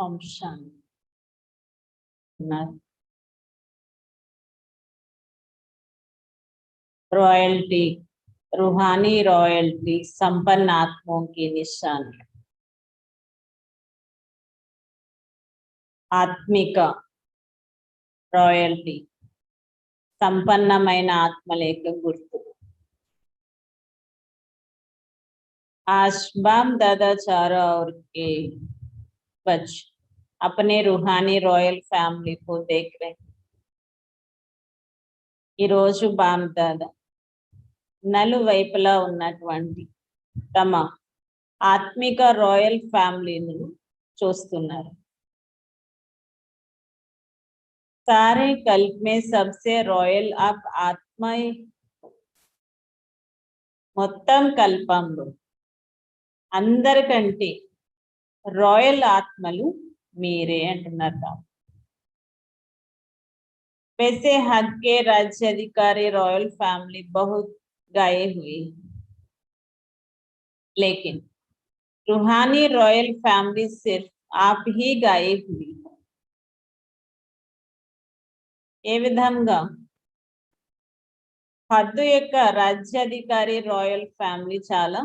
ఓం శాంతి. Royalty, रूहानी royalty संपन्न आत्माओं की निशानी। आत्मिक रॉयल्टी संपन्नమైన ఆత్మల యొక్క గుర్తు। आज बाप दादा चारा और के बच्चे अपने रूहानी रॉयल फैमिली को देख रहे हैं। ఈ రోజు బాప్ దాదా నలువైపులా ఉన్నటువంటి తమ ఆత్మిక రాయల్ ఫ్యామిలీని చూస్తున్నారు। सारे कल्प में सबसे रॉयल आप आत्मा మొత్తం కల్పంలో అందరికంటే రాయల్ ఆత్మలు మీరే అంటున్నారు। वैसे हक के राज्य अधिकारी रॉयल फैमिली बहुत गाए हुए, लेकिन रूहानी रॉयल फैमिली सिर्फ आप ही गाए हुई है। ఏ విధంగా హద్దు యొక్క రాజ్యాధికారి రాయల్ ఫ్యామిలీ చాలా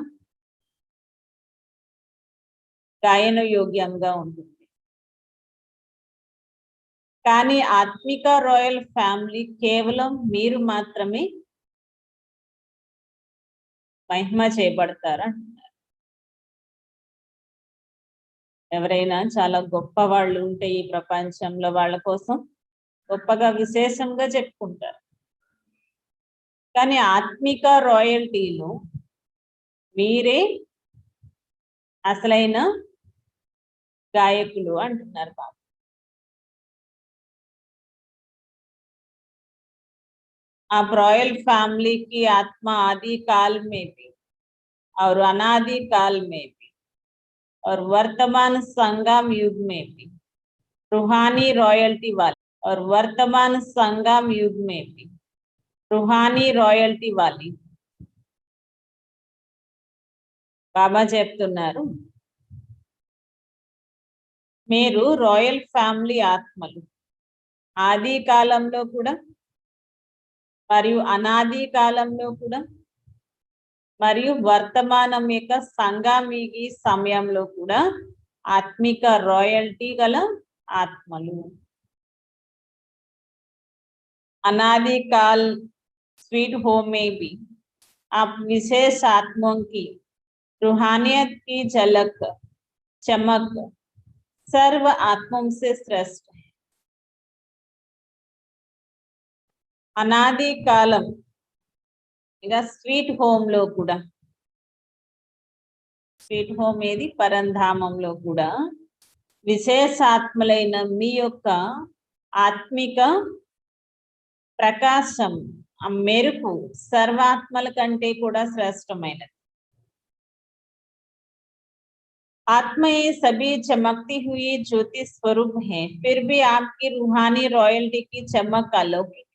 గాయన యోగ్యంగా ఉంటుంది, కానీ ఆత్మిక రాయల్ ఫ్యామిలీ కేవలం మీరు మాత్రమే మహిమ చేయబడతారా। ఎవరైనా చాలా గొప్ప వాళ్ళు ఉంటే ఈ ప్రపంచంలో వాళ్ళ కోసం గొప్పగా విశేషంగా చెప్పుకుంటారు, కానీ ఆత్మిక రాయల్టీలో మీరే అసలైన గాయకులు అంటున్నారు బాబు। आप रॉयल फैमिली की आत्मा आदि काल में भी और अनादि काल में भी और वर्तमान संगम युग में भी रूहानी रॉयल्टी वाले और वर्तमान संगम युग में भी रूहानी रॉयल्टी वाली బాబా చెప్తున్నారు, మీరు రాయల్ ఫ్యామిలీ ఆత్మలు ఆది కాలంలో కూడా మరియు అనాది కాలంలో కూడా మరియు వర్తమానం యొక్క సంగమికి సమయంలో కూడా ఆత్మిక రాయల్టీ గల ఆత్మలు। अनादि काल स्वीट होम में भी आप विशेष आत्माओं की रूहानियत की झलक चमक सर्व आत्माओं से श्रेष्ठ है। अनादि कालम इका स्वीट होम लो कूड़ा स्वीट होम ఏది పరంధామంలో కూడా విశేష ఆత్మలైన మీ యొక్క ఆత్మిక ప్రకాశం ఆ మెరుపు సర్వాత్మల కంటే కూడా శ్రేష్టమైనది। आत्मा ये सभी चमकती हुई ज्योति स्वरूप है, फिर भी आपकी रूहानी रॉयल्टी की चमक अलौकिक।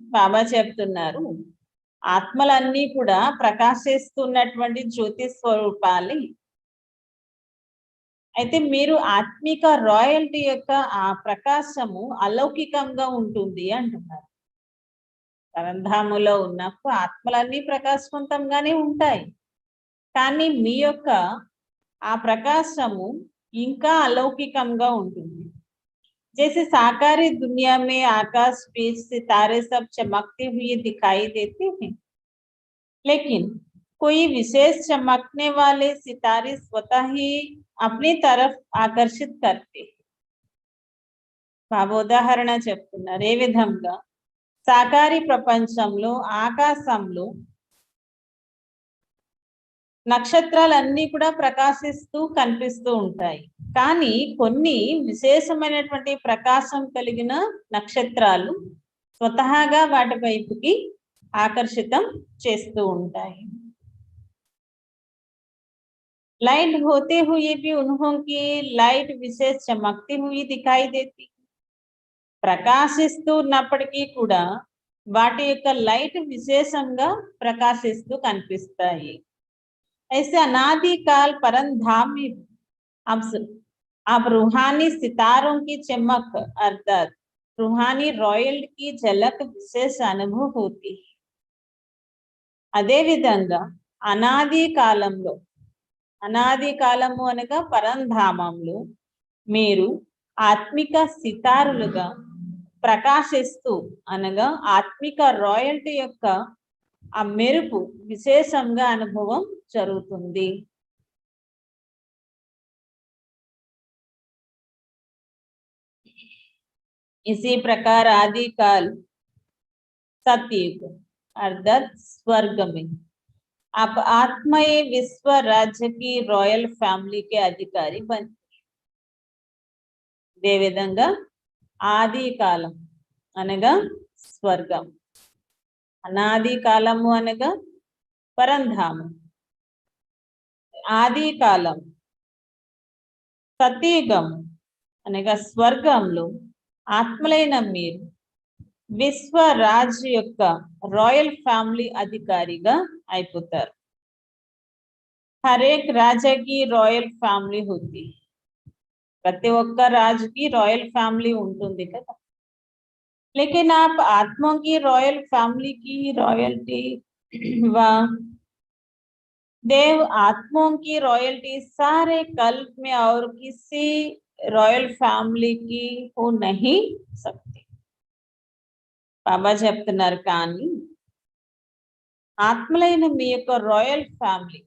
బాబా చెప్తున్నారు, ఆత్మలన్నీ కూడా ప్రకాశిస్తున్నటువంటి జ్యోతి స్వరూపాలి, అయితే మీరు ఆత్మిక రాయల్టీ యొక్క ఆ ప్రకాశము అలౌకికంగా ఉంటుంది అంటున్నారు। పరంధాములో ఉన్నప్పుడు ఆత్మలన్నీ ప్రకాశవంతంగానే ఉంటాయి, కానీ మీ యొక్క ఆ ప్రకాశము ఇంకా అలౌకికంగా ఉంటుంది। जैसे साकारी दुनिया में आकाश बीच सितारे सब चमकते हुए दिखाई देते हैं, लेकिन कोई विशेष चमकने वाले सितारे स्वतः ही अपनी तरफ आकर्षित करते हैं। బాబా ఉదాహరణ చెప్తున్నారు, ఏ విధంగా సాకారి ప్రపంచంలో ఆకాశంలో నక్షత్రాలన్నీ కూడా ప్రకాశిస్తూ కనిపిస్తూ ఉంటాయి, కానీ కొన్ని విశేషమైనటువంటి ప్రకాశం కలిగిన నక్షత్రాలు స్వతహాగా వాటి వైపుకి ఆకర్షితం చేస్తూ ఉంటాయి। लाइट होते हुए भी उन्होंने लाइट विशेष चमकती हुई दिखाई देती, ప్రకాశిస్తూ ఉన్నప్పటికీ కూడా వాటి యొక్క లైట్ విశేషంగా ప్రకాశిస్తూ కనిపిస్తాయి। ऐसे अनादि काल परम धाम में आप रूहानी सितारों की चमक अर्थात रूहानी रॉयल की झलक विशेष अनुभव होती है. అదే విధంగా అనాది కాలంలో అనాది కాలము అనగా పరంధామంలో మీరు ఆత్మిక సితారులుగా ప్రకాశిస్తూ అనగా ఆత్మిక రాయల్టీ యొక్క ఆ మెరుపు విశేషంగా అనుభవం జరుగుతుంది. इसी प्रकार आदिकाल सतयुग अर्थात स्वर्ग में आप आत्मय विश्व राज्य की रॉयल फैमिली के अधिकारी बनते. ఇదే విధంగా ఆది కాలం అనగా స్వర్గం, అనాది కాలము అనగా పరంధామం, ఆది కాలం సతయుగం అనగా స్వర్గంలో ఆత్మలైన మీరు విశ్వరాజ్ యొక్క రాయల్ ఫ్యామిలీ అధికారిగా అయిపోతారు. हर एक राजा की रॉयल फैमिली होती है. प्रति ఒక్క రాజుకి रॉयल फैमिली ఉంటుంది కదా. लेकिन आप आत्मा की रॉयल फैमिली की रॉयल्टी व देव आत्माओं की रॉयल्टी सारे कल्प में और किसी रॉयल फैमिली की हो नहीं सकती. బాబా చెప్తున్నారు కానీ ఆత్మలైన మీ యొక్క రాయల్ ఫ్యామిలీ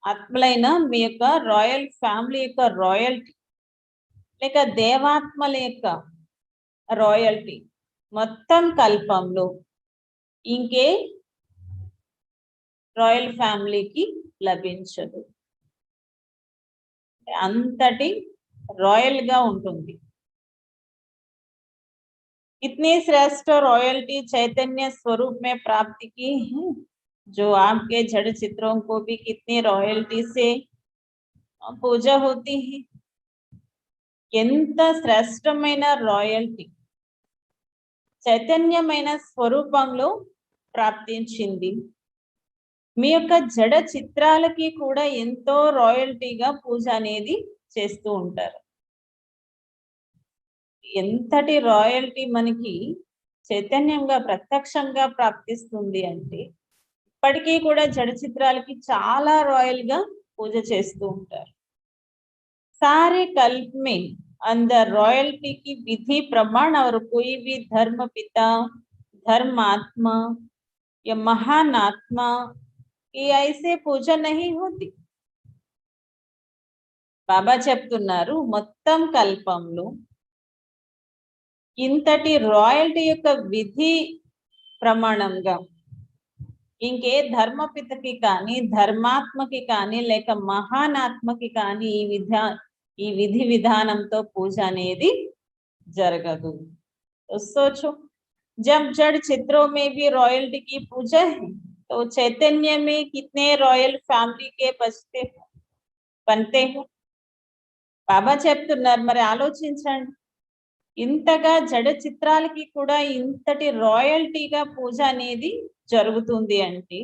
ఆత్మలైన మీ యొక్క రాయల్ ఫ్యామిలీ యొక్క రాయల్టీ లేక దేవాత్మల యొక్క రాయల్టీ మొత్తం కల్పంలో ఇంకే రాయల్ ఫ్యామిలీకి లభించదు. అంతటి रॉयल गा उंटुंदी. कितनी श्रेष्ठ रॉयल्टी चैतन्य स्वरूप में प्राप्ति की है, जो आपके जड़ चित्रों को भी कितनी रॉयल्टी से पूजा होती है. ఎంత శ్రేష్టమైన రాయల్టీ చైతన్యమైన స్వరూపంలో ప్రాప్తించింది. మీ యొక్క జడ చిత్రాలకి కూడా ఎంతో రాయల్టీగా పూజ అనేది చేస్తూ ఉంటారు. ఎంతటి రాయల్టీ మనకి చైతన్యంగా ప్రత్యక్షంగా ప్రాప్తిస్తుంది అంటే ఇప్పటికీ కూడా జడ చిత్రాలకి చాలా రాయల్ గా పూజ చేస్తూ ఉంటారు. सारे कल्प में अंदर रॉयल्टी की विधि प्रमाण और कोई भी धर्म पिता धर्मात्मा या महान आत्मा की ऐसे पूजा नहीं होती. బాబా చెప్తున్నారు మొత్తం కల్పంలో ఇంతటి రాయల్టీ యొక్క విధి ప్రమాణంగా ఇంకే ధర్మపితకి కానీ ధర్మాత్మకి కానీ లేక మహానాత్మకి కానీ ఈ విధి విధానంతో పూజ అనేది జరగదు. तो सोचो जब जड़ चित्रों में भी रॉयल्टी की पूजा है तो चैतन्य में कितने रॉयल फैमिली के बनते हो. బాబా చెప్తున్నారు మరి ఆలోచించండి, ఇంతగా జడ చిత్రాలకి కూడా ఇంతటి రాయల్టీగా పూజ అనేది జరుగుతుంది అంటే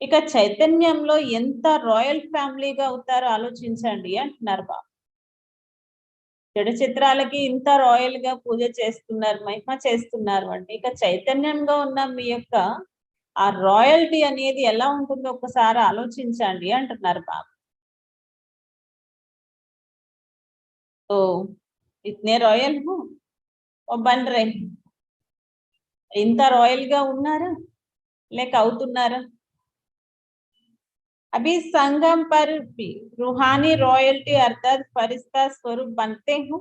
ఇక చైతన్యంలో ఎంత రాయల్ ఫ్యామిలీగా అవుతారో ఆలోచించండి అంటున్నారు బాబా. జడ చిత్రాలకి ఇంత రాయల్ గా పూజ చేస్తున్నారు, మహిమ చేస్తున్నారు అంటే ఇక చైతన్యంగా ఉన్న మీ యొక్క ఆ రాయల్టీ అనేది ఎలా ఉంటుందో ఒకసారి ఆలోచించండి అంటున్నారు బాబా. तो इतने रॉयल हो और बन रहे इंत रॉयल गा उन्नारा लेक అవుతున్నారా. अभी संगम पर भी रूहानी रॉयल्टी अर्थात फरिश्ता स्वरूप बनते हो.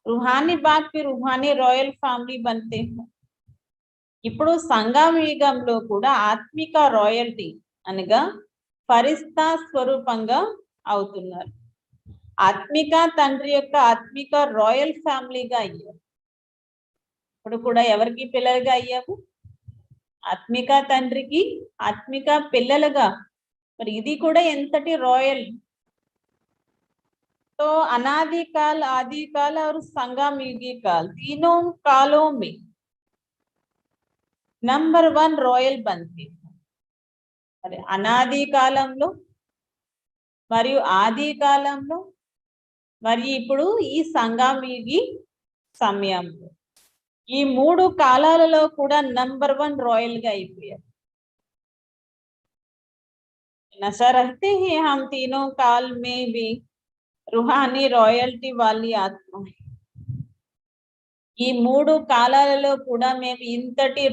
रूहानी बात पे रूहानी रॉयल फैमिली बनते हो. ఇప్పుడు సంగమ యుగంలో కూడా ఆత్మిక రాయల్టీ అనగా ఫరిస్తా స్వరూపంగా అవుతున్నారు. ఆత్మిక తండ్రి యొక్క ఆత్మిక రాయల్ ఫ్యామిలీగా అయ్యారు. ఇప్పుడు కూడా ఎవరికి పిల్లలుగా అయ్యాము? ఆత్మిక తండ్రికి ఆత్మిక పిల్లలుగా. మరి ఇది కూడా ఎంతటి రాయల్. तो अनादि काल आदि काल और संगम युगी काल तीनों कालों में नंबर 1 रॉयल बनते हैं. మరి అనాది కాలంలో మరియు ఆది కాలంలో మరి ఇప్పుడు ఈ సంగమయుగి సమయంలో ఈ 3 కాలాలలో కూడా నంబర్ 1 రాయల్ గా అయిపోయారు. नशा रहते हैं हम तीनों काल में भी रूहानी रॉयल्टी वाली आत्मा है. ఈ 3 కాలాలలో కూడా మేము ఇంతటి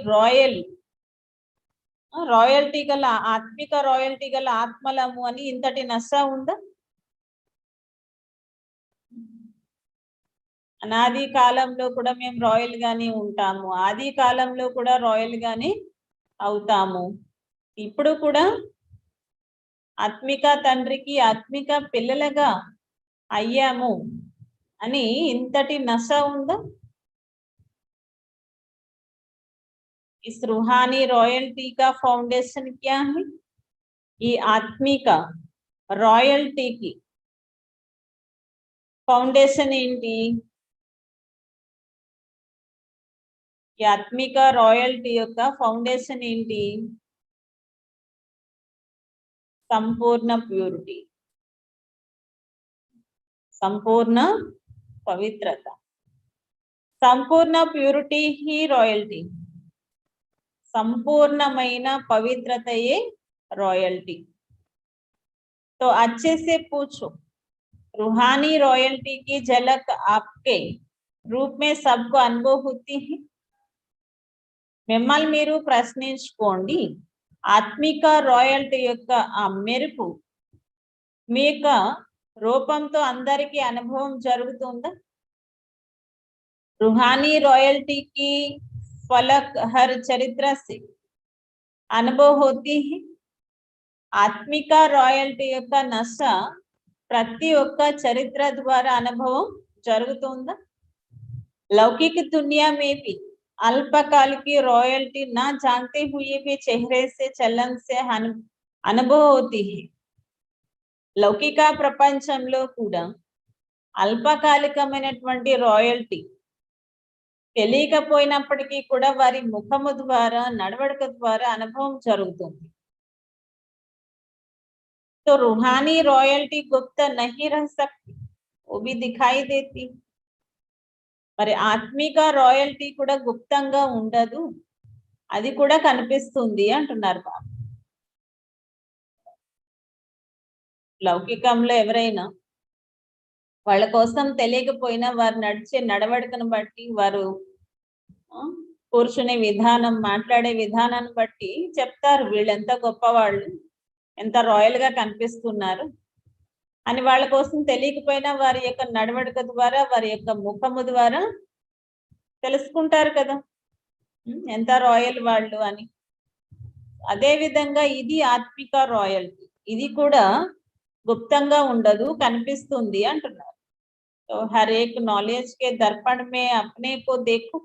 రాయల్టీ గల ఆత్మిక రాయల్టీ గల ఆత్మలము అని ఇంతటి నశ ఉందా? అనాది కాలంలో కూడా మేము రాయల్ గానే ఉంటాము, ఆది కాలంలో కూడా రాయల్ గానే అవుతాము. ఇప్పుడు కూడా ఆత్మిక తండ్రికి ఆత్మిక పిల్లలుగా అయ్యాము అని ఇంతటి నశ ఉందా? इस रूहानी रॉयल्टी का फाउंडेशन क्या है? ఈ ఆత్మిక రాయల్టీకి ఫౌండేషన్ ఏంటి? ఈ ఆత్మిక రాయల్టీ యొక్క ఫౌండేషన్ ఏంటి? సంపూర్ణ ప్యూరిటీ, సంపూర్ణ పవిత్రత. సంపూర్ణ ప్యూరిటీ ही रॉयल्टी, संपूर्णమైన पवित्रतये रॉयल्टी. तो अच्छे से पूछो, रूहानी रॉयल्टी की झलक आपके रूप में सबको अनुभव होती है? మిమ్మల్ని మీరు ప్రశ్నించుకోండి, ఆత్మిక రాయల్టీ యొక్క ఆ మెరుపు మీ యొక్క రూపంతో అందరికీ అనుభవం జరుగుతుందా? रूहानी रॉयल्टी की फलक हर चरित्र से अनुभव होती है. ఆత్మిక రాయల్టీ యొక్క నశ ప్రతి ఒక్క చరిత్ర ద్వారా అనుభవం జరుగుతుందా? लौकिक दुनिया में भी अल्पकाल की रॉयल्टी ना जानते हुए भी चेहरे से चलन से अनुभव होती है. లౌకిక ప్రపంచంలో కూడా అల్పకాలికమైనటువంటి రాయల్టీ తెలియకపోయినప్పటికీ కూడా వారి ముఖము ద్వారా నడవడిక ద్వారా అనుభవం జరుగుతుంది. तो रूहानी रॉयल्टी गुप्त नहीं रह सकती, वो भी दिखाई देती. మరి ఆత్మిక రాయల్టీ కూడా గుప్తంగా ఉండదు, అది కూడా కనిపిస్తుంది అంటున్నారు బాబా. లౌకికంలో ఎవరైనా వాళ్ళ కోసం తెలియకపోయినా వారు నడిచే నడవడికను బట్టి, వారు కూర్చునే విధానం, మాట్లాడే విధానాన్ని బట్టి చెప్తారు వీళ్ళు ఎంత గొప్పవాళ్ళు, ఎంత రాయల్ గా కనిపిస్తున్నారు అని. వాళ్ళ కోసం తెలియకపోయినా వారి యొక్క నడవడిక ద్వారా, వారి యొక్క ముఖము ద్వారా తెలుసుకుంటారు కదా ఎంత రాయల్ వాళ్ళు అని. అదే విధంగా ఇది ఆత్మిక రాయల్టీ, ఇది కూడా గుప్తంగా ఉండదు, కనిపిస్తుంది అంటున్నారు. तो हर एक नॉलेज के दर्पण में अपने को देखो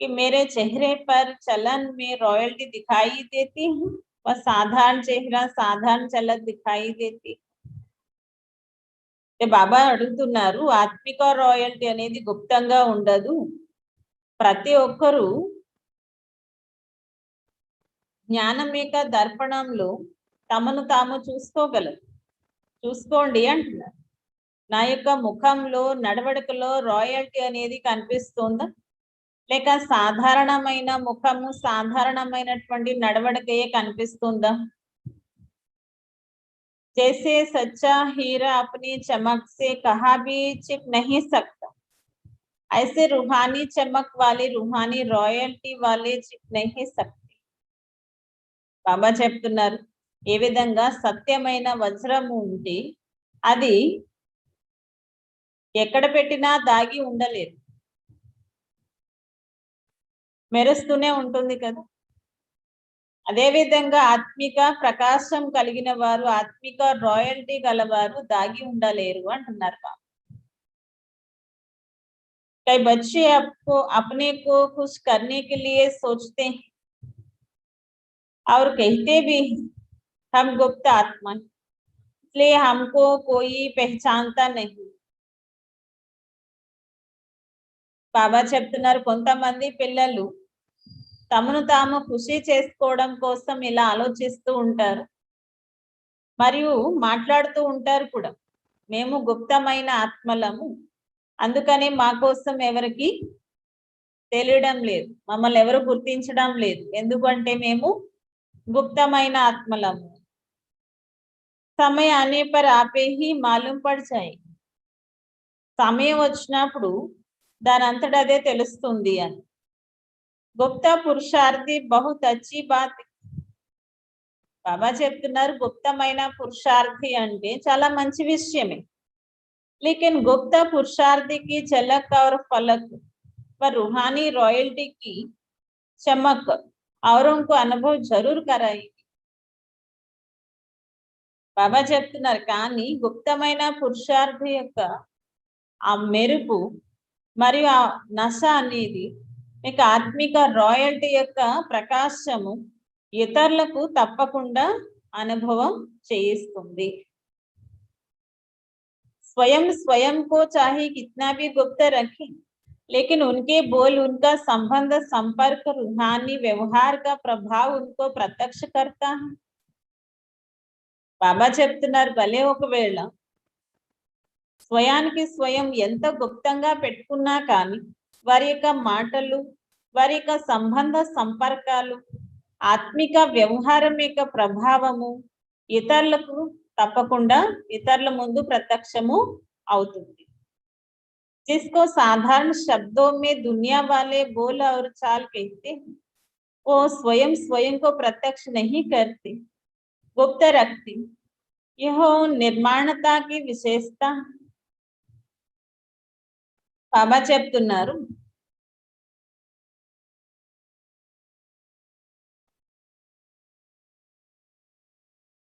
कि मेरे चेहरे पर चलन में रॉयल्टी दिखाई देती है, वह साधारण चेहरा साधारण चलन दिखाई देती. బాబా అడుగుతున్నారు, ఆత్మిక రాయల్టీ అనేది గుప్తంగా ఉండదు, ప్రతి ఒక్కరూ జ్ఞానమేక దర్పణంలో తమను తాము చూసుకోగలరు, చూసుకోండి అంటున్నారు. నా యొక్క ముఖంలో నడవడికలో రాయల్టీ అనేది కనిపిస్తుందా, లేక సాధారణమైన ముఖము సాధారణమైనటువంటి నడవడికయే కనిపిస్తుందా? जैसे सच्चा हीरा अपनी चमक से कहा भी छिप नहीं सकता, ऐसे रूहानी चमक वाले रूहानी रॉयल्टी वाले छिप नहीं सकते. బాబా చెప్తున్నారు, ఏ విధంగా సత్యమైన వజ్రము ఉంటే అది ఎక్కడ పెట్టినా దాగి ఉండలేదు, మెరుస్తూనే ఉంటుంది కదా. అదే విధంగా ఆత్మిక ప్రకాశం కలిగిన వారు, ఆత్మిక రాయల్టీ గలవారు దాగి ఉండలేరు అంటున్నారు బాబా. कई बच्चे आपको अपने को खुश करने के लिए सोचते हैं और कहते भी हम गुप्त आत्मा, इसलिए हमको कोई पहचानता नहीं. బాబా చెప్తున్నారు, కొంతమంది పిల్లలు తమను తాము ఖుషి చేసుకోవడం కోసం ఇలా ఆలోచిస్తూ ఉంటారు మరియు మాట్లాడుతూ ఉంటారు కూడా. మేము గుప్తమైన ఆత్మలము, అందుకని మా కోసం ఎవరికి తెలియడం లేదు, మమ్మల్ని ఎవరు గుర్తించడం లేదు, ఎందుకంటే మేము గుప్తమైన ఆత్మలము. समय आने पर आपे ही मालूम पड़ जाए, సమయం వచ్చినప్పుడు దాని అంతటా అదే తెలుస్తుంది అని. గుప్త పురుషార్థి బహుత్ అచ్చి బాత్. బాబా చెప్తున్నారు గుప్తమైన పురుషార్థి అంటే చాలా మంచి విషయమే. लेकिन गुप्त पुरुषार्थी की झलक और फलक पर रूहानी रॉयल्टी की चमक औरों को अनुभव जरूर कराएगी. బాబా చెప్తున్నారు కానీ గుప్తమైన పురుషార్థి యొక్క ఆ మెరుపు మరియు ఆ నశ అనేది మీకు ఆత్మిక రాయల్టీ యొక్క ప్రకాశము ఇతరులకు తప్పకుండా అనుభవం చేయిస్తుంది. स्वयं स्वयं को चाहे कितना भी गुप्त रखे, लेकिन उनके बोल, उनका संबंध, संपर्क, रूहानी व्यवहार का प्रभाव उनको प्रत्यक्ष करता है. బాబా చెప్తున్నారు భలే ఒకవేళ స్వయానికి స్వయం ఎంత గుప్తంగా పెట్టుకున్నా కానీ వారి యొక్క మాటలు, వారి యొక్క సంబంధ సంపర్కాలు, ఆత్మిక వ్యవహారం యొక్క ప్రభావము ఇతరులకు తప్పకుండా ఇతరుల ముందు ప్రత్యక్షము అవుతుంది. जिसको साधारण शब्दों में दुनिया वाले बोल और चाल कहते हैं, वो स्वयं स्वयं को प्रत्यक्ष नहीं करते, गुप्त रखते. यह निर्माणता की विशेषता. బాబా చెప్తున్నారు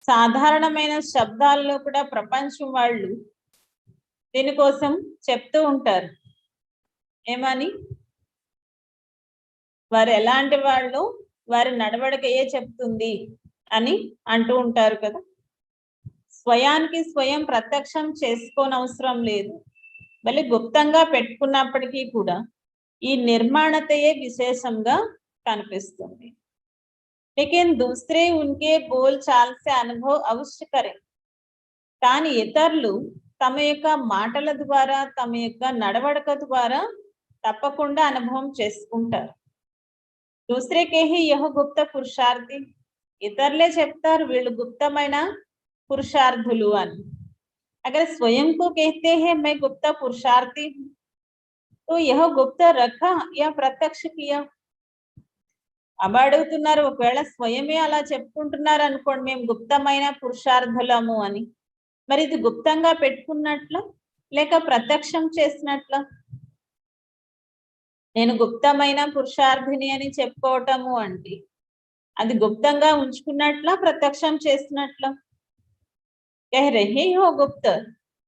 సాధారణమైన శబ్దాల్లో కూడా ప్రపంచం వాళ్ళు దీనికోసం చెప్తూ ఉంటారు. ఏమని? వారు ఎలాంటి వాళ్ళు, వారి నడవడిక ఏ చెప్తుంది అని అంటూ ఉంటారు కదా. స్వయానికి స్వయం ప్రత్యక్షం చేసుకోనవసరం లేదు, మళ్ళీ గుప్తంగా పెట్టుకున్నప్పటికీ కూడా ఈ నిర్మాణతయే విశేషంగా కనిపిస్తుంది. लेकिन दूसरे उनके बोल चाल से अनुभव अवश्य करें. కానీ ఇతరులు తమ యొక్క మాటల ద్వారా, తమ యొక్క నడవడిక ద్వారా తప్పకుండా అనుభవం చేసుకుంటారు. दूसरे के ही यह गुप्त पुरुषार्थी, ఇతరులే చెప్తారు వీళ్ళు గుప్తమైన పురుషార్థులు అని. अगर स्वयं को कहते हैं मैं गुप्त पुरुषार्थी हूं, तो यह गुप्त रखा या प्रत्यक्ष किया. అబ్బా అడుగుతున్నారు ఒకవేళ స్వయమే అలా చెప్పుకుంటున్నారు అనుకోండి మేము గుప్తమైన పురుషార్థులము అని, మరి ఇది గుప్తంగా పెట్టుకున్నట్ల లేక ప్రత్యక్షం చేసినట్ల? నేను గుప్తమైన పురుషార్థిని అని చెప్పుకోవటము అంటే అది గుప్తంగా ఉంచుకున్నట్ల ప్రత్యక్షం చేసినట్ల? कह रहे हो गुप्त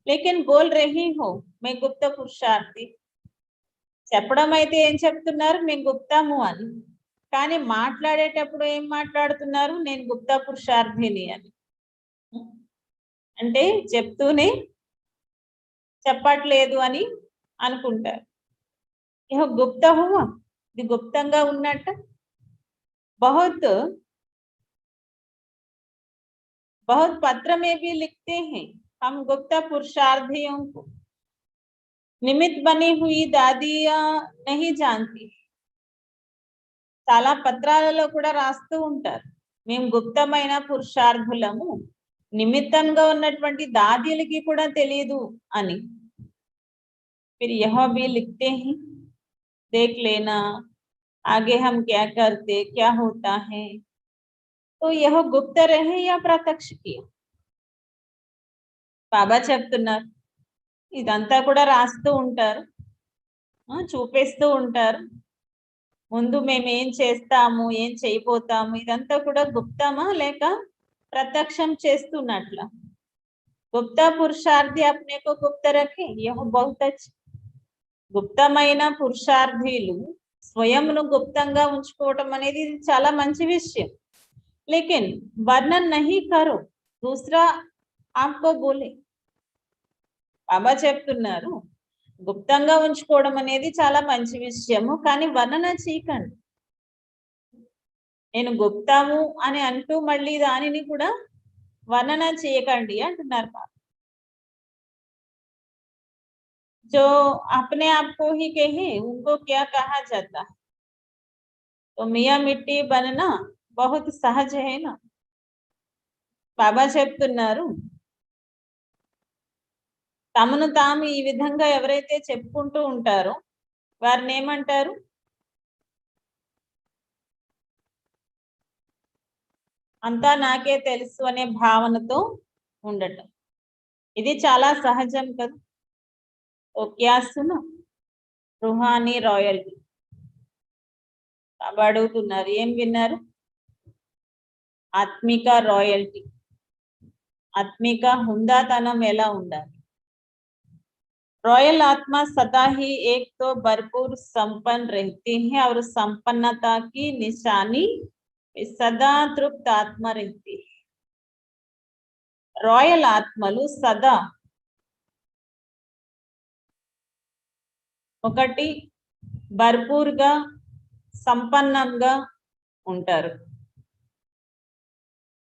लेकिन बोल रही हो मैं गुप्त पुरुषार्थी. చెప్పడం అయితే ఏం చెప్తున్నారు, మేము గుప్తము అని, కానీ మాట్లాడేటప్పుడు ఏం మాట్లాడుతున్నారు, నేను గుప్త పురుషార్థిని అని. అంటే చెప్తూనే చెప్పట్లేదు అని అనుకుంటారు. यह गुप्त हुआ, ఇది గుప్తంగా ఉన్నట్ట. बहुत बहुत पत्र में भी लिखते हैं हम गुप्त पुरुषार्थियों को निमित्त बनी हुई दादियां नहीं जानती. చాలా పత్రాలలో కూడా రాస్తూ ఉంటారు మేము గుప్తమైన పురుషార్థులము, నిమిత్తంగా ఉన్నటువంటి దాదీలకి కూడా తెలియదు అని. फिर यह भी लिखते हैं देख लेना आगे हम क्या करते क्या होता है, तो यह गुप्त रहे या प्रत्यक्ष किया. బాబా చెప్తున్నారు ఇదంతా కూడా రాస్తూ ఉంటారు, చూపిస్తూ ఉంటారు. ముందు మేము ఏం చేస్తాము, ఏం చేయబోతాము, ఇదంతా కూడా గుప్తమా లేక ప్రత్యక్షం చేస్తున్నట్ల? గుప్త పురుషార్థి అప్నే కో గుప్త రఖే యహ్ బహుత్ అచ్చా. గుప్తమైన పురుషార్థులు స్వయంను గుప్తంగా ఉంచుకోవటం అనేది చాలా మంచి విషయం. లేకిన్ వర్ణన్ నహీ కరో దూసరా ఆప్కో బోలే. బాబా చెప్తున్నారు గుప్తంగా ఉంచుకోవడం అనేది చాలా మంచి విషయము, కానీ వర్ణన చేయకండి. నేను గుప్తాము అని అంటూ మళ్ళీ దానిని కూడా వర్ణన చేయకండి అంటున్నారు బాబా. जो अपने आप को ही कहे उनको क्या कहा जाता है? तो मियाँ मिट्टी बनना बहुत सहज है ना. బాబా చెప్తున్నారు, తమను తాము ఈ విధంగా ఎవరైతే చెప్పుకుంటూ ఉంటారో వారిని ఏమంటారు? అంతా నాకే తెలుసు అనే భావనతో ఉండటం. ఇది చాలా సహజం కదా. ఓ క్యా సునో రుహానీ రాయల్టీ. బాబా అడుగుతున్నారు, ఏం విన్నారు? ఆత్మిక రాయల్టీ, ఆత్మిక హుందాతనం ఎలా ఉండాలి? रॉयल आत्मा सदा ही एक तो भरपूर संपन्न रहती है और संपन्नता की निशानी सदा तृप्त आत्मा रहती है. रॉयल ఆత్మలు సదా ఒకటి భర్పూర్గా సంపన్నంగా ఉంటారు.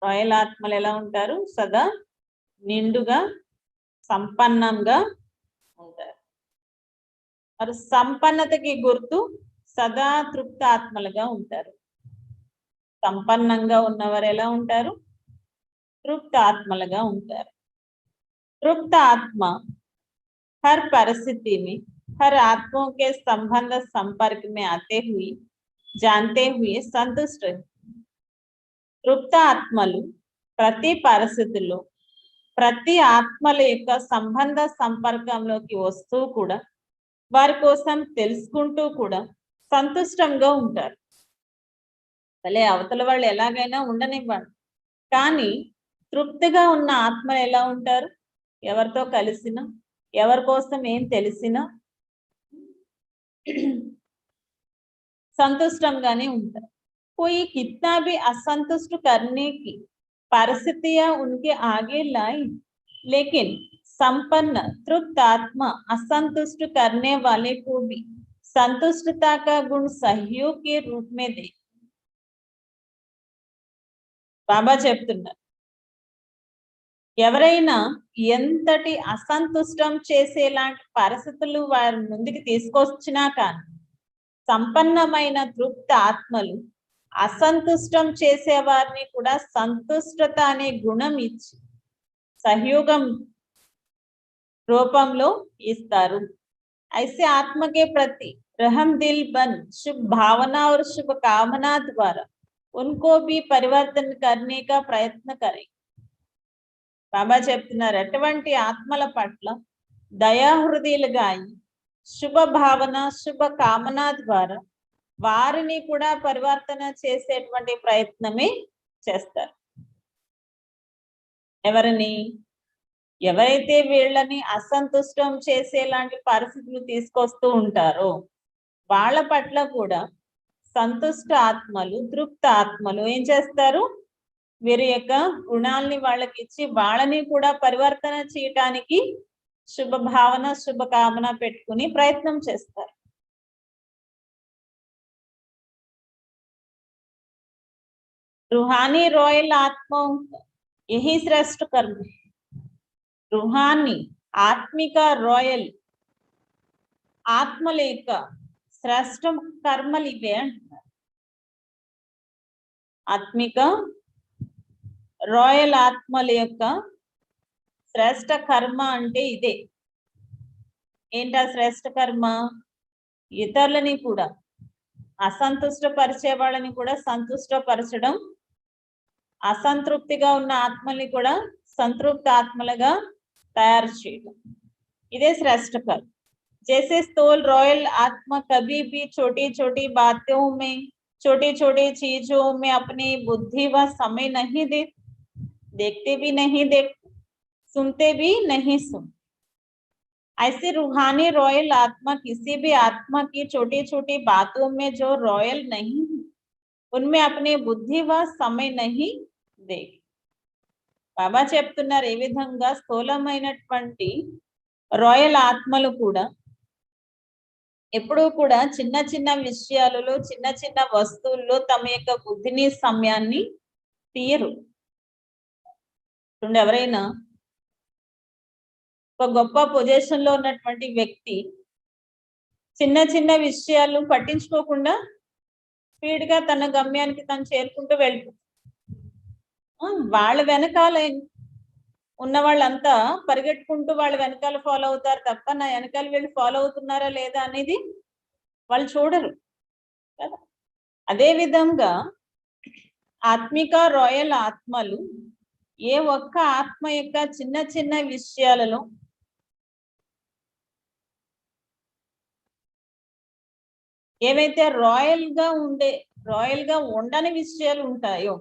రాయల్ ఆత్మలు ఎలా ఉంటారు? సదా నిండుగా సంపన్నంగా ఉంటారు. మరి సంపన్నతకి గుర్తు సదా తృప్త ఆత్మలుగా ఉంటారు. సంపన్నంగా ఉన్నవారు ఎలా ఉంటారు? तृप्त आत्मलगा ఉంటారు. तृप्त आत्मा हर परिस्थिति में हर आत्माओं के संबंध संपर्क में आते हुए जानते हुए संतुष्ट है. तृप्त ఆత్మలు ప్రతి పరిస్థితిలో ప్రతి ఆత్మల యొక్క సంబంధ సంపర్కంలోకి వస్తూ కూడా వారి కోసం తెలుసుకుంటూ కూడా సంతుష్టంగా ఉంటారు. భలే అవతల వాళ్ళు ఎలాగైనా ఉండనివ్వండి, కానీ తృప్తిగా ఉన్న ఆత్మలు ఎలా ఉంటారు? ఎవరితో కలిసినా, ఎవరి కోసం ఏం తెలిసినా సంతుష్టంగానే ఉంటారు. कोई कितना भी असंतुष्ट करने की परिस्थितियां उनके आगे लाई, लेकिन संपन्न तृप्त आत्मा असंतुष्ट करने वाले को भी संतुष्टता का गुण सहयोग के रूप में दे. బాబా చెప్తున్నారు, ఎవరైనా ఎంతటి అసంతుష్టం చేసేలాంటి పరిస్థితులు వారి ముందుకు తీసుకొచ్చినా కానీ సంపన్నమైన తృప్త ఆత్మలు అసంతుష్టం చేసే వారిని కూడా సంతుష్టత అనే గుణం ఇచ్చి సహయోగం రూపంలో ఇస్తారు. ऐसे आत्मा के प्रति रहम दिल बन शुभ भावना और शुभ कामना द्वारा उनको भी परिवर्तन करने का प्रयत्न करें. బాబా చెప్తున్నారు, అటువంటి ఆత్మల పట్ల దయాహృదయులుగా అయి శుభ భావన శుభ కామన ద్వారా వారిని కూడా పరివర్తన చేసేటువంటి ప్రయత్నమే చేస్తారు. ఎవరిని? ఎవరైతే వీళ్ళని అసంతుష్టం చేసేలాంటి పరిస్థితులు తీసుకొస్తూ ఉంటారో వాళ్ళ పట్ల కూడా సంతుష్ట ఆత్మలు తృప్త ఆత్మలు ఏం చేస్తారు? వీరి యొక్క గుణాలని వాళ్ళకి ఇచ్చి వాళ్ళని కూడా పరివర్తన చేయటానికి శుభ భావన శుభ కామన పెట్టుకుని ప్రయత్నం చేస్తారు. रूहानी रॉयल आत्माओं का यही श्रेष्ठ कर्म है. रूहानी आत्मिक रॉयल ఆత్మల యొక్క శ్రేష్ఠ కర్మలు ఇవే అంటున్నారు. ఆత్మిక రాయల్ ఆత్మల యొక్క శ్రేష్ఠ కర్మ అంటే ఇదే. ఏంటా శ్రేష్ఠ కర్మ? ఇతరులని కూడా అసంతుష్టపరిచే వాళ్ళని కూడా సంతుష్టపరచడం, असंतृप्तिగా ఉన్న ఆత్మల్ని కూడా సంతృప్త ఆత్మలుగా తయారు చేయడం, ఇదే శ్రేష్ఠ కర్మ. जैसे स्थूल रॉयल आत्मा कभी भी छोटी छोटी बातों में छोटी छोटी चीजों में अपनी बुद्धि व समय नहीं देखते भी नहीं देखते, सुनते भी नहीं सुनते. ऐसे रूहानी रॉयल आत्मा किसी भी आत्मा की छोटी छोटी बातों में जो रॉयल नहीं है उनमें अपनी बुद्धि व समय नहीं देख. బాబా చెప్తున్నారు, ఏ విధంగా స్థూలమైనటువంటి రాయల్ ఆత్మలు కూడా ఎప్పుడూ కూడా చిన్న చిన్న విషయాలలో, చిన్న చిన్న వస్తువుల్లో తమ యొక్క బుద్ధిని, సమయాన్ని తీయరు. చూడండి, ఎవరైనా ఒక గొప్ప పొజిషన్ లో ఉన్నటువంటి వ్యక్తి చిన్న చిన్న విషయాలు పట్టించుకోకుండా స్పీడ్ గా తన గమ్యానికి తను చేరుకుంటూ వెళ్తుంది. వాళ్ళ వెనకాల ఉన్న వాళ్ళంతా పరిగెట్టుకుంటూ వాళ్ళ వెనకాల ఫాలో అవుతారు తప్ప నా వెనకాల వీళ్ళు ఫాలో అవుతున్నారా లేదా అనేది వాళ్ళు చూడరు కదా. అదే విధంగా ఆత్మిక రాయల్ ఆత్మలు ఏ ఒక్క ఆత్మ యొక్క చిన్న చిన్న విషయాలలో ఏవైతే రాయల్ గా ఉండని విషయాలు ఉంటాయో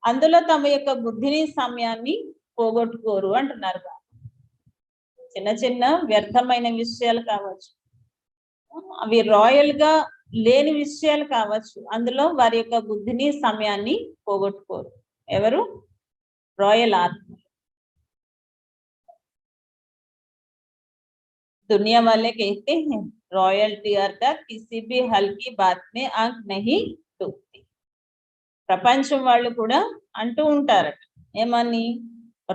అందులో తమ యొక్క బుద్ధిని, సమయాన్ని పోగొట్టుకోరు అంటున్నారు. చిన్న చిన్న వ్యర్థమైన విషయాలు కావచ్చు, అవి రాయల్ గా లేని విషయాలు కావచ్చు, అందులో వారి యొక్క బుద్ధిని, సమయాన్ని పోగొట్టుకోరు. ఎవరు? రాయల్ ఆత్మ. दुनिया वाले कहते हैं रॉयल्टी अर्थात किसी भी हल्की बात में आंख नहीं डूबती. ప్రపంచం వాళ్ళు కూడా అంటూ ఉంటారట ఏమని,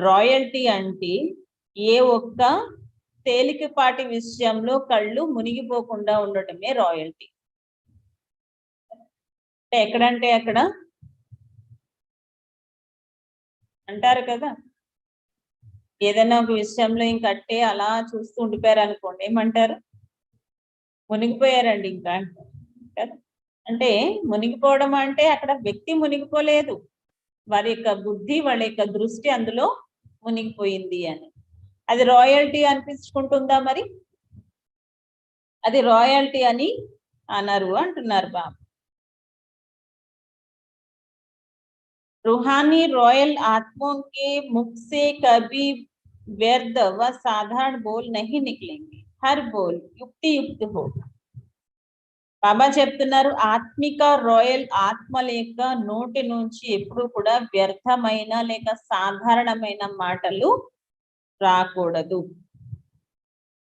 రాయల్టీ అంటే ఏ ఒక్క తేలికపాటి విషయంలో కళ్ళు మునిగిపోకుండా ఉండటమే రాయల్టీ. ఎక్కడంటే అక్కడ అంటారు కదా, ఏదైనా ఒక విషయంలో ఇంకట్టే అలా చూస్తూ ఉండిపోయారు అనుకోండి, ఏమంటారు? మునిగిపోయారండి ఇంకా కదా. అంటే మునిగిపోవడం అంటే అక్కడ వ్యక్తి మునిగిపోలేదు, వారి యొక్క బుద్ధి, వాళ్ళ యొక్క దృష్టి అందులో మునిగిపోయింది అని. అది రాయల్టీ అనిపించుకుంటుందా? మరి అది రాయల్టీ అని అనరు అంటున్నారు బాబు. रूहानी रॉयल आत्माओं के मुख से कभी व्यर्थ व साधारण बोल नहीं निकलेंगे, हर बोल युक्ति युक्त होगा. బాబా చెప్తున్నారు, ఆత్మిక రాయల్ ఆత్మల యొక్క నోటి నుంచి ఎప్పుడు కూడా వ్యర్థమైన లేక సాధారణమైన మాటలు రాకూడదు.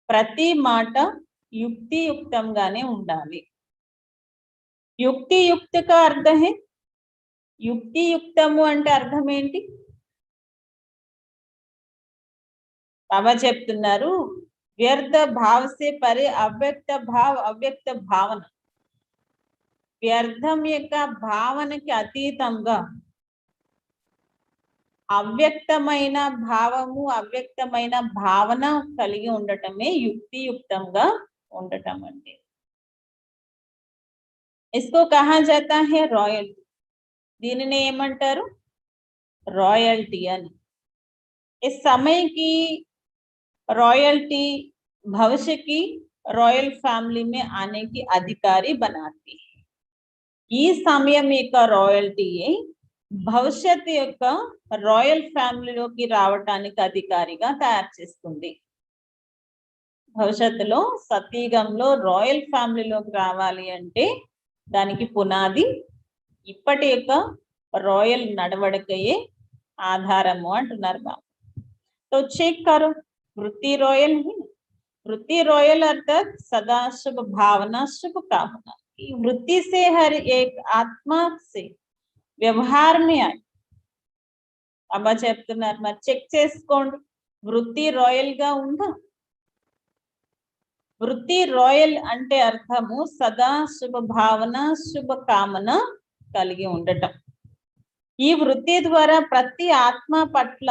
ప్రతి మాట యుక్తియుక్తంగానే ఉండాలి. యుక్తియుక్తక అర్థం హే, యుక్తియుక్తము అంటే అర్థం ఏంటి? బాబా చెప్తున్నారు, వ్యర్థ భావ సే పరే అవ్యక్త భావ, అవ్యక్త భావన. వ్యర్థం యొక్క భావనకి అతీతంగా అవ్యక్తమైన భావము, అవ్యక్తమైన భావన కలిగి ఉండటమే యుక్తియుక్తంగా ఉండటం అంటే. इसको कहा जाता है रॉयल्टी. దీనిని ఏమంటారు? रॉयल्टी అని. इस समय की रॉयल्टी भविष्य की रॉयल फैमिली में आने की अधिकारी बनाती है. ఈ సమయం యొక్క రాయల్టీ భవిష్యత్తు యొక్క రాయల్ ఫ్యామిలీలోకి రావటానికి అధికారిగా తయారు చేస్తుంది. భవిష్యత్తులో సతీయుగంలో రాయల్ ఫ్యామిలీలోకి రావాలి అంటే దానికి పునాది ఇప్పటి యొక్క రాయల్ నడవడికయే ఆధారము అంటున్నారు బాబు. तो चेक करो, वृत्ति रॉयल है. वृत्ति रॉयल अर्थात सदा शुभ भावना, शुभ कामना. वृत्ति से हर एक आत्मा से व्यवहार में आए. అబ్బా చెప్తున్నారు, మరి చెక్ చేసుకోండి, వృత్తి రాయల్ గా ఉందా? వృత్తి రాయల్ అంటే అర్థము సదా శుభ భావన, శుభ కామన కలిగి ఉండటం. ఈ వృత్తి ద్వారా ప్రతి ఆత్మ పట్ల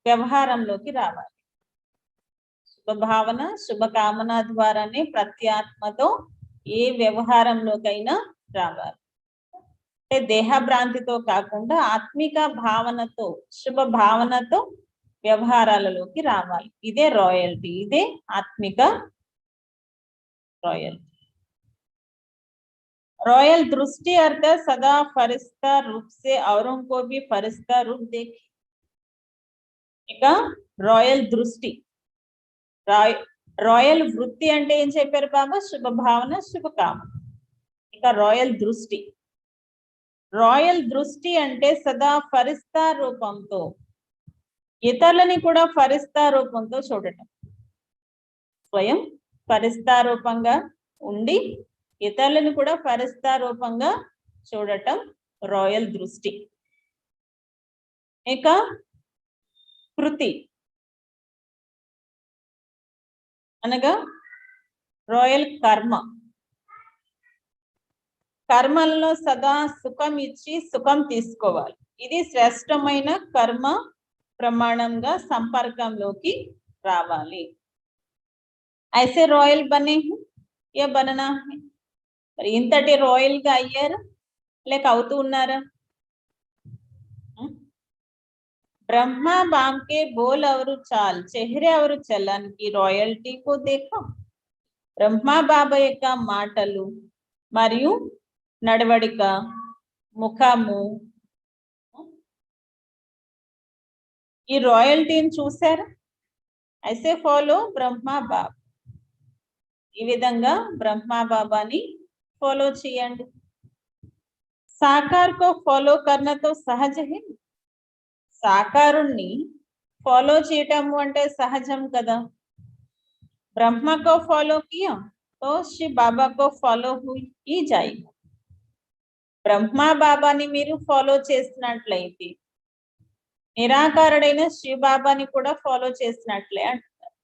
వ్యవహారంలోకి రావాలి. శుభభావన, శుభకామన ద్వారానే ప్రతి ఆత్మతో ఏ వ్యవహారంలోకైనా రావాలి. అంటే దేహభ్రాంతితో కాకుండా ఆత్మిక భావనతో, శుభ భావనతో వ్యవహారాలలోకి రావాలి. ఇదే రాయల్టీ, ఇదే ఆత్మిక రాయల్టీ. रॉयल दृष्टि अर्थ सदा फरिश्ता रूप से औरों को भी फरिश्ता रूप देखे. ఇక రాయల్ దృష్టి, రాయల్ వృత్తి అంటే ఏం చెప్పారు బాబా? శుభ భావన, శుభ కామన. ఇక రాయల్ దృష్టి అంటే సదా ఫరిస్తా రూపంతో ఇతరులని కూడా ఫరిస్తా రూపంతో చూడటం. స్వయం పరిస్థారూపంగా ఉండి ఇతరులను కూడా పరిస్థారూపంగా చూడటం రాయల్ దృష్టి. ఇక కృతి అనగా రాయల్ కర్మ. కర్మల్లో సదా సుఖం ఇచ్చి సుఖం తీసుకోవాలి. ఇది శ్రేష్టమైన కర్మ ప్రమాణంగా సంపర్కంలోకి రావాలి. ऐसे रॉयल बने हैं या बनना है. మరి ఇంతటి రాయల్ గా అయ్యారా లేక అవుతూ ఉన్నారా? ब्रह्मा बाम के बोल और चाल चेहरे और चलन की रॉयल्टी को देखो. బ్రహ్మా బాబా యొక్క మాటలు మరియు నడవడిక, ముఖము, ఈ రాయల్టీని చూసారా? ऐसे फॉलो బ్రహ్మా బాబా. ఈ విధంగా బ్రహ్మా బాబాని ఫాలో చేయండి. సాకార్ కో ఫాలో కర్నా తో సహజ హై. సాకారుణ్ణి ఫాలో చేయటము అంటే సహజం కదా. బ్రహ్మ కో ఫాలో కియా తో శివ బాబా కో ఫాలో హీ జాయేగా. బ్రహ్మా బాబాని మీరు ఫాలో చేసినట్లయితే నిరాకారుడైన శివ బాబాని కూడా ఫాలో చేసినట్లే అంటారు.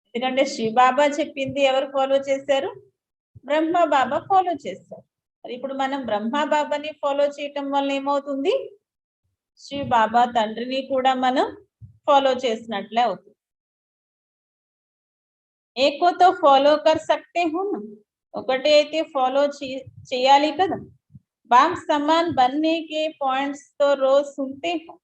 ఎందుకంటే శివ బాబా చెప్పింది ఎవరు ఫాలో చేశారు? బ్రహ్మ బాబా ఫాలో చేశారు. మరి ఇప్పుడు మనం బ్రహ్మ బాబాని ఫాలో చేయటం వల్ల ఏమవుతుంది? శివ బాబా తండ్రిని కూడా మనం ఫాలో చేసినట్లే అవుతుంది. ఏకో తో ఫాలో కర్ సక్తే హో నా. ఒకటి అయితే ఫాలో చేయాలి కదా. బాబ్ సమాన్ బన్నే కే పాయింట్స్ తో రోజ్ సున్తే హో.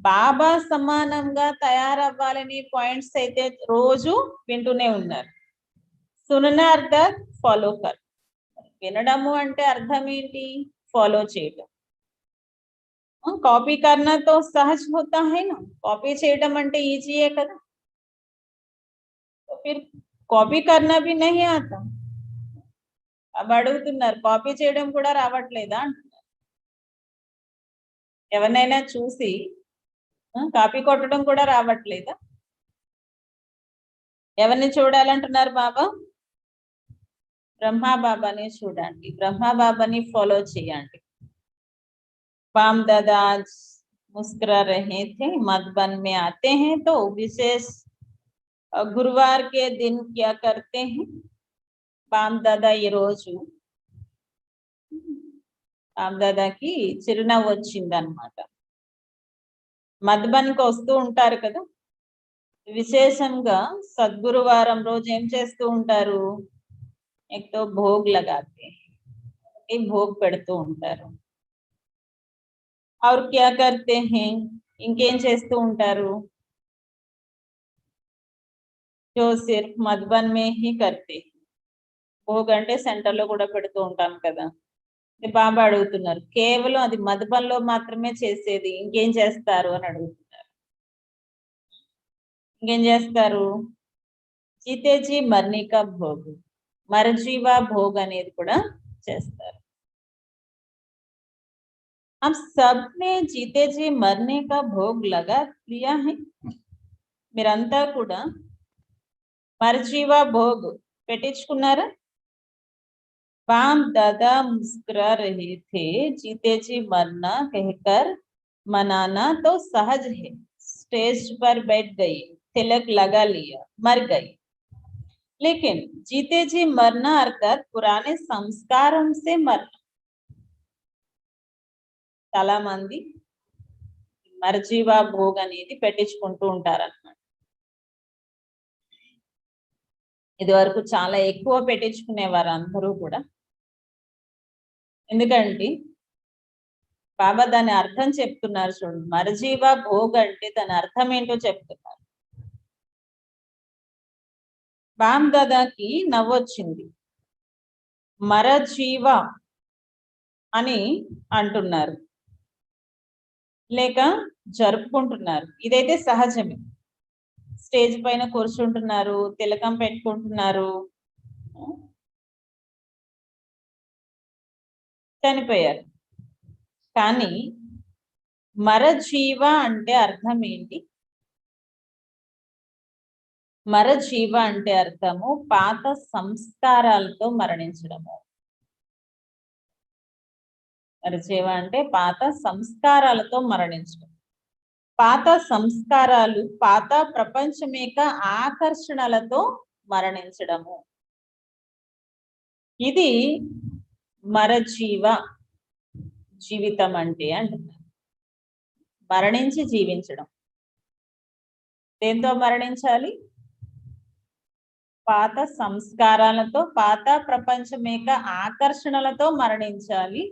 బాబా సమానంగా తయారవ్వాలని పాయింట్స్ అయితే రోజు వింటూనే ఉన్నారు. సుననా అర్థాత్ ఫాలో కర్. వినడము అంటే అర్థం ఏంటి? ఫాలో చేయటం. కాపీ కర్నా తో సహజ్ హోతా హై నా. కాపీ చేయడం అంటే ఈజీయే కదా. ఫిర్ కాపీ కర్నా భీ నహీ ఆతా. అవి అడుగుతున్నారు కాపీ చేయడం కూడా రావట్లేదా అంటున్నారు. ఎవరినైనా చూసి కాపీ కొట్టడం కూడా రావట్లేదా? ఎవరిని చూడాలంటున్నారు బాబా? బ్రహ్మా బాబాని చూడండి, బ్రహ్మా బాబాని ఫాలో చేయండి. बाम दादा आज मुस्कुरा रहे थे. मधुबन में आते हैं तो विशेष गुरुवार के दिन क्या करते हैं? बाम दादा ఈ రోజు బామ్ దాదాకి చిరునవ్వు వచ్చిందనమాట. మధుబన్కి వస్తూ ఉంటారు కదా. విశేషంగా సద్గురువారం రోజు ఏం చేస్తూ ఉంటారు? ఎక్కువ భోగ్ లగాతే, ఈ భోగ్ పెడుతూ ఉంటారు. और क्या करते हैं? ఇంకేం చేస్తూ ఉంటారు? जो सिर्फ मधुबन में ही करते. భోగ్ అంటే సెంటర్ లో కూడా పెడుతూ ఉంటాం కదా. బాబా అడుగుతున్నారు కేవలం అది మధుబన్ లో మాత్రమే చేసేది ఇంకేం చేస్తారు అని అడుగుతున్నారు. ఇంకేం చేస్తారు? జీతేజీ మర్నికా భోగ్, మరజీవా భోగ్ అనేది కూడా చేస్తారు. हम सबने जीते जी मरने का भोग लगा लिया है. మీరంతా కూడా మరజీవా భోగ్ పెట్టించుకున్నారా? बाम दादा मुस्कुरा रहे थे. जीते जी मरना कहकर मनाना तो सहज है. स्टेज पर बैठ गई, तिलक लगा लिया, मर गई. लेकिन जीते जी मरना अर्थात पुराने संस्कारों से मरना. చాలా మంది మరజీవా భోగ్ అనేది పెట్టించుకుంటూ ఉంటారన్నమాట. ఇది వరకు చాలా ఎక్కువ పెట్టించుకునేవారు అందరూ కూడా. ఎందుకంటే బాబా దాని అర్థం చెప్తున్నారు చూడండి. మరజీవా భోగ్ అంటే దాని అర్థం ఏంటో చెప్తున్నారు. బామ్ దాదాకి నవ్వొచ్చింది. మరజీవా అని అంటున్నారు లేక జరుపుకుంటున్నారు. ఇదైతే సహజమే. స్టేజ్ పైన కూర్చుంటున్నారు, తిలకం పెట్టుకుంటున్నారు, చనిపోయారు. కానీ మరజీవ అంటే అర్థం ఏంటి? మరజీవ అంటే అర్థము పాత సంస్కారాలతో మరణించడము. మరజీవ అంటే పాత సంస్కారాలతో మరణించడం. పాత సంస్కారాలు పాత ప్రపంచం యొక్క ఆకర్షణలతో మరణించడము. ఇది మరజీవ జీవితం అంటే అంటున్నారు. మరణించి జీవించడం. దేంతో మరణించాలి? పాత సంస్కారాలతో పాత ప్రపంచం యొక్క ఆకర్షణలతో మరణించాలి.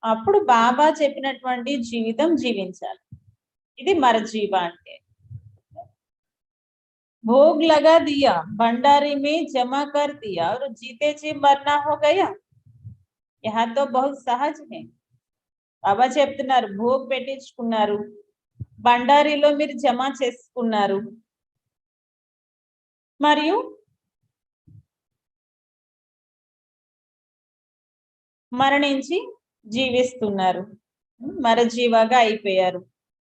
అప్పుడు బాబా చెప్పినటువంటి జీవితం జీవించాలి. ఇది మరజీవ అంటే. भोग लगा दिया, भंडारी में जमा कर दिया और जीते जी मरना हो गया. यहाँ तो बहुत सहज है. బాబా చెప్తున్నారు, భోగ్ పెట్టించుకున్నారు, బండారీలో మీరు జమ చేసుకున్నారు, మరియు మరణించి జీవిస్తున్నారు, మరజీవగా అయిపోయారు.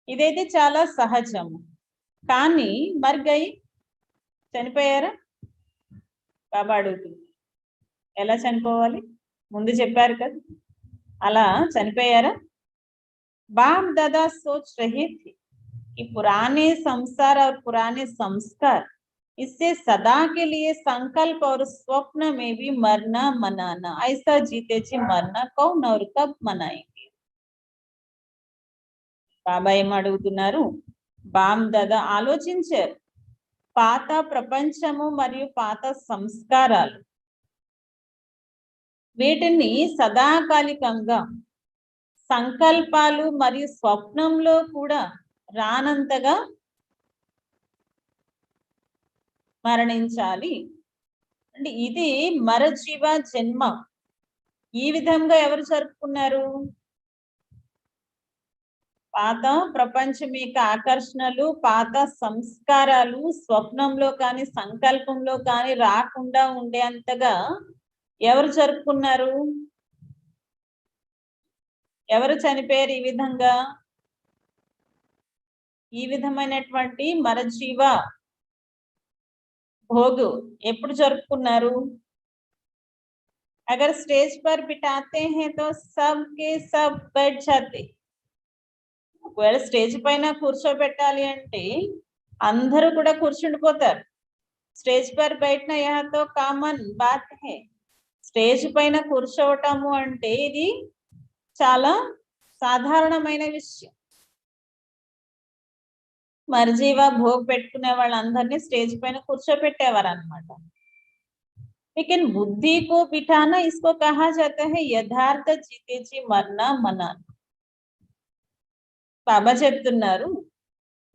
ఇదైతే చాలా సహజము. కానీ మర్గై చనిపోయారా? బాబా అడుగుతుంది. ఎలా చనిపోవాలి? ముందు చెప్పారు కదా, అలా చనిపోయారా? बाप दादा सोच रहे थे कि पुराने संसार और पुराने संस्कार इससे सदा के लिए संकल्प और स्वप्न में भी मरना मनाना, ऐसा जीते जी मरना कौन और कब मनाएंगे? బాబా ఏం అడుగుతున్నారు? బామ్ దాదా ఆలోచించారు. పాత ప్రపంచము మరియు పాత సంస్కారాలు, వీటిని సదాకాలికంగా సంకల్పాలు మరియు స్వప్నంలో కూడా రానంతగా మరణించాలి. అంటే ఇది మరజీవ జన్మ. ఈ విధంగా ఎవరు జరుపుకున్నారు? పాత ప్రపంచం యొక్క ఆకర్షణలు, పాత సంస్కారాలు స్వప్నంలో కానీ సంకల్పంలో కానీ రాకుండా ఉండేంతగా ఎవరు జరుపుకున్నారు? ఎవరు చనిపోయారు ఈ విధంగా? ఈ విధమైనటువంటి మరజీవ భోగు ఎప్పుడు జరుపుకున్నారు? अगर स्टेज पर बिठाते हैं तो सब के सब बैठ जाते. ఒకవేళ స్టేజ్ పైన కూర్చోబెట్టాలి అంటే అందరూ కూడా కూర్చుండిపోతారు. స్టేజ్ పర్ బైఠనా యహా తో కామన్ బాత్ హై. స్టేజ్ పైన కూర్చోవటము అంటే ఇది చాలా సాధారణమైన విషయం. మర్జీవ భోగ్ పెట్టుకునే వాళ్ళందరినీ స్టేజ్ పైన కూర్చోబెట్టేవారు అన్నమాట. लेकिन बुद्धि को बिठाना, इसको कहा जाता है यथार्थ जीते जी मरना मनाना. బాబా చెప్తున్నారు,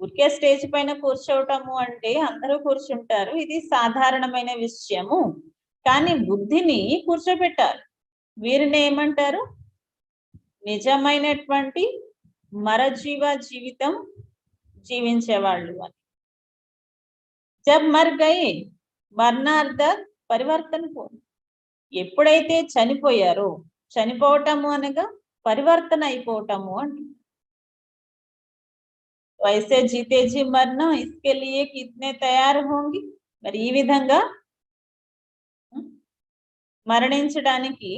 ఊరికే స్టేజ్ పైన కూర్చోవటము అంటే అందరూ కూర్చుంటారు, ఇది సాధారణమైన విషయము. కానీ బుద్ధిని కూర్చోబెట్టాలి. వీరిని ఏమంటారు? నిజమైనటువంటి మరజీవ జీవితం జీవించేవాళ్ళు అని. జబ్ మర్ గయే మరణార్థ పరివర్తన పో. ఎప్పుడైతే చనిపోయారో, చనిపోవటము అనగా పరివర్తన అయిపోవటము అంట. वैसे जीते जी मरना, इसके लिए कितने तैयार होंगे? మరి ఈ విధంగా మరణించడానికి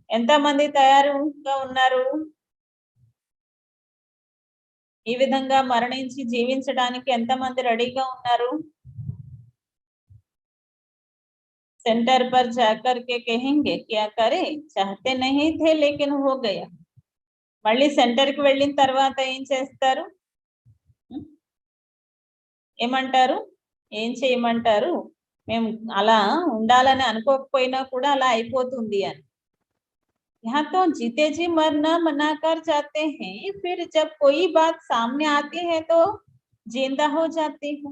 ఎంతమంది తయారుగా ఉన్నారు? ఈ విధంగా మరణించి జీవించడానికి ఎంతమంది రెడీగా ఉన్నారు? सेंटर पर जाकर के कहेंगे क्या करे, चाहते नहीं थे लेकिन हो गया. మళ్ళీ సెంటర్ కి వెళ్ళిన తర్వాత ఏం చేస్తారు? ఏమంటారు? ఏం చేయమంటారు? మేము అలా ఉండాలని అనుకోకపోయినా కూడా అలా అయిపోతుంది అని. यहाँ तो जीते जी मरना मना कर जाते हैं, फिर जब कोई बात सामने आती है तो जिंदा हो जाती है.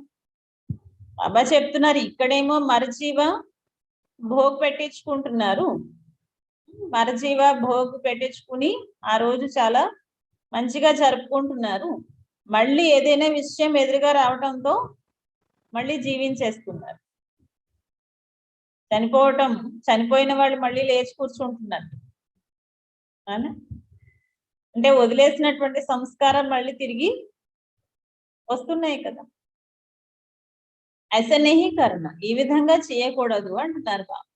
బాబా చెప్తున్నారు, ఇక్కడేమో మరజీవ భోగ్ పెట్టించుకుంటున్నారు. మరజీవ భోగ్ పెట్టించుకుని ఆ రోజు చాలా మంచిగా జరుపుకుంటున్నారు. మళ్ళీ ఏదైనా విషయం ఎదురుగా రావడంతో మళ్ళీ జీవించేస్తున్నారు. చనిపోయిన వాళ్ళు మళ్ళీ లేచి కూర్చుంటున్నారు. అంటే వదిలేసినటువంటి సంస్కారం మళ్ళీ తిరిగి వస్తున్నాయి కదా. ऐसा नहीं करना, ఈ విధంగా చేయకూడదు అంటున్నారు బాబా.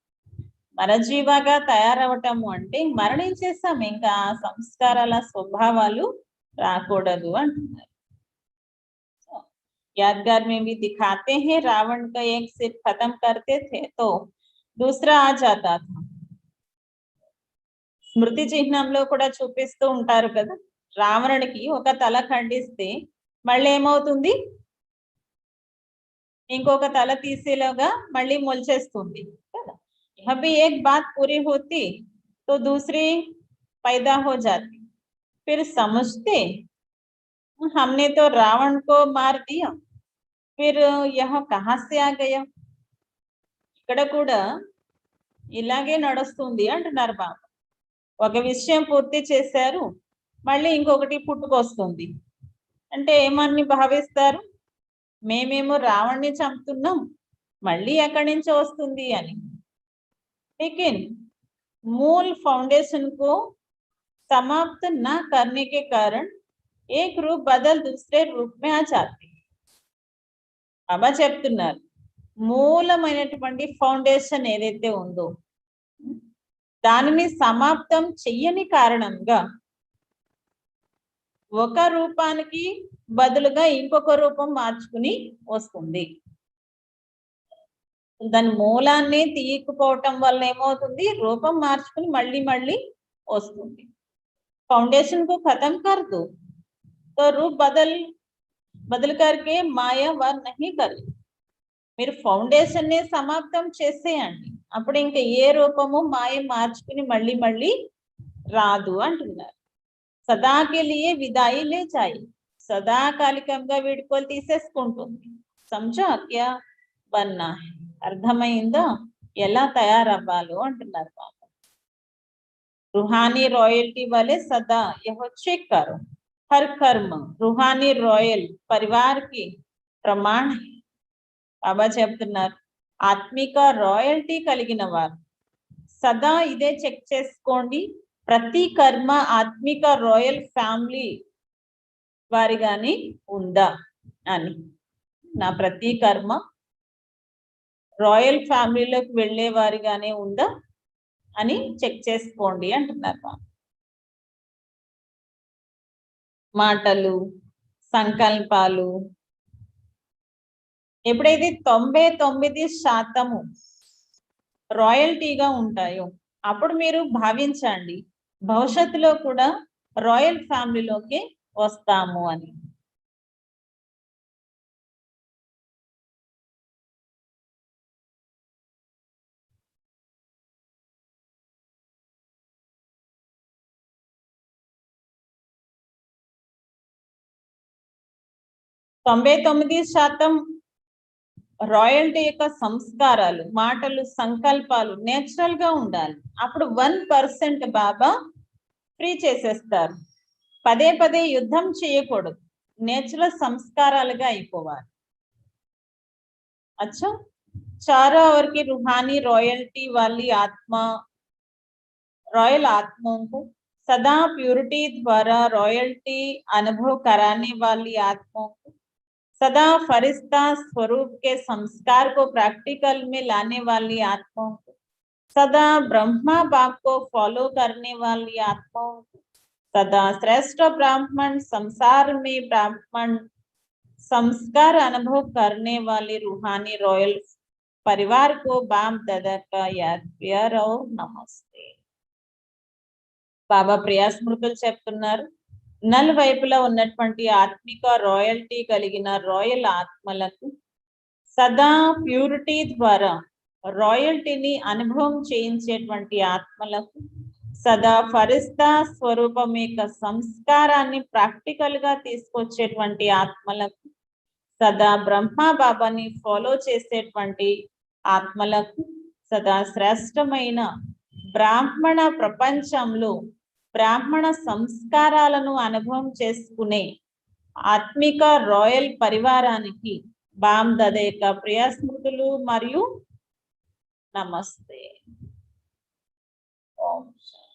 మరజీవాగా తయారవటము అంటే మరణించేస్తాం, ఇంకా సంస్కారాల స్వభావాలు రాకూడదు అంటున్నారు. यादगार में भी दिखाते हैं, रावण का एक सिर खत्म करते थे तो दूसरा आ जाता था. స్మృతి చిహ్నంలో కూడా చూపిస్తూ ఉంటారు కదా, రావణుడికి ఒక తల ఖండిస్తే మళ్ళీ ఏమవుతుంది, ఇంకొక తల తీసేలాగా మళ్ళీ మొల్చేస్తుంది కదా. यह भी एक बात पूरी होती तो दूसरी पैदा हो जाती. फिर समझते हमने तो रावण को मार दिया, फिर यह कहाँ से आ गया. ఇక్కడ కూడా ఇలాగే నడుస్తుంది అంటున్నారు బాబా. ఒక విషయం పూర్తి చేశారు, మళ్ళీ ఇంకొకటి పుట్టుకొస్తుంది. అంటే ఏమని భావిస్తారు, మేమేమో రావణ్ణి చంపుతున్నాం, మళ్ళీ ఎక్కడి నుంచి వస్తుంది అని. लेकिन मूल फाउंडेशन को समाप्त न करने के कारण एक रूप बदल दूसरे रूप में आ जाती. బాబా చెప్తున్నారు, మూలమైనటువంటి ఫౌండేషన్ ఏదైతే ఉందో దానిని సమాప్తం చెయ్యని కారణంగా ఒక రూపానికి బదులుగా ఇంకొక రూపం మార్చుకుని వస్తుంది. దాని మూలాన్ని తీయకపోవటం వల్ల ఏమవుతుంది, రూపం మార్చుకుని మళ్ళీ మళ్ళీ వస్తుంది. फाउंडेशन को खत्म कर दो तो रूप बदल करके माया वर नहीं कर. మీరు ఫౌండేషన్ ని సమాప్తం చేసేయండి, అప్పుడు ఇంకా ఏ రూపము మాయ మార్చుకుని మళ్ళీ మళ్ళీ రాదు అంటున్నారు. సదాకి లియే విదాయి లే జాయి, సదాకాలికంగా వీడుకోలు తీసేసుకుంటుంది. సమझा क्या बनना है, అర్థమైందా ఎలా తయారవ్వాలో అంటున్నారు బాబా. रूहानी रॉयल्टी वाले सदा यह चेक करो, हर कर्म रूहानी रॉयल परिवार की प्रमाण है. బాబా చెప్తున్నారు, ఆత్మిక రాయల్టీ కలిగిన వారు సదా ఇదే చెక్ చేసుకోండి, ప్రతి కర్మ ఆత్మిక రాయల్ ఫ్యామిలీ వారిగానే ఉందా అని. నా ప్రతి కర్మ రాయల్ ఫ్యామిలీలోకి వెళ్ళే వారిగానే ఉందా అని చెక్ చేసుకోండి అంటున్నారు. మాటలు సంకల్పాలు ఎప్పుడైతే 99% రాయల్టీగా ఉంటాయో అప్పుడు మీరు భావించండి భవిష్యత్తులో కూడా రాయల్ ఫ్యామిలీలోకి వస్తాము అని. తొంభై 99% రాయల్టీ యొక్క సంస్కారాలు, మాటలు, సంకల్పాలు నేచురల్ గా ఉండాలి. అప్పుడు 1% బాబా ఫ్రీ చేసేస్తారు. పదే పదే యుద్ధం చేయకూడదు, నేచురల్ సంస్కారాలుగా అయిపోవాలి. अच्छा, चारों ओर की रूहानी रॉयल्टी वाली आत्मा रॉयल आत्माओं को सदा प्यूरिटी द्वारा रॉयल्टी अनुभव कराने वाली आत्माओं को सदा फरिश्ता स्वरूप के संस्कार को प्रैक्टिकल में लाने वाली आत्माओं को सदा ब्रह्मा बाप को फॉलो करने वाली आत्माओं को सदा श्रेष्ठ ब्राह्मण संसार में ब्राह्मण संस्कार अनुभव करने वाले रूहानी रॉयल परिवार को बाप दादा का याद प्यार और नमस्ते. బాబా ప్రియాస్మృతులు చెప్తున్నారు, నలువైపులా ఉన్నటువంటి ఆత్మిక రాయల్టీ కలిగిన రాయల్ ఆత్మలకు సదా ప్యూరిటీ ద్వారా రాయల్టీని అనుభవం చేయించేటువంటి ఆత్మలకు సదా ఫరిస్తా స్వరూపం యొక్క సంస్కారాన్ని ప్రాక్టికల్ గా తీసుకొచ్చేటువంటి ఆత్మలకు సదా బ్రహ్మ బాబాని ఫాలో చేసేటువంటి ఆత్మలకు సదా శ్రేష్టమైన బ్రాహ్మణ ప్రపంచంలో బ్రాహ్మణ సంస్కారాలను అనుభవం చేసుకునే ఆత్మిక రాయల్ పరివారానికి బామ్ దాదా యొక్క ప్రియాస్మృతులు మరియు నమస్తే. ఓం శాంతి.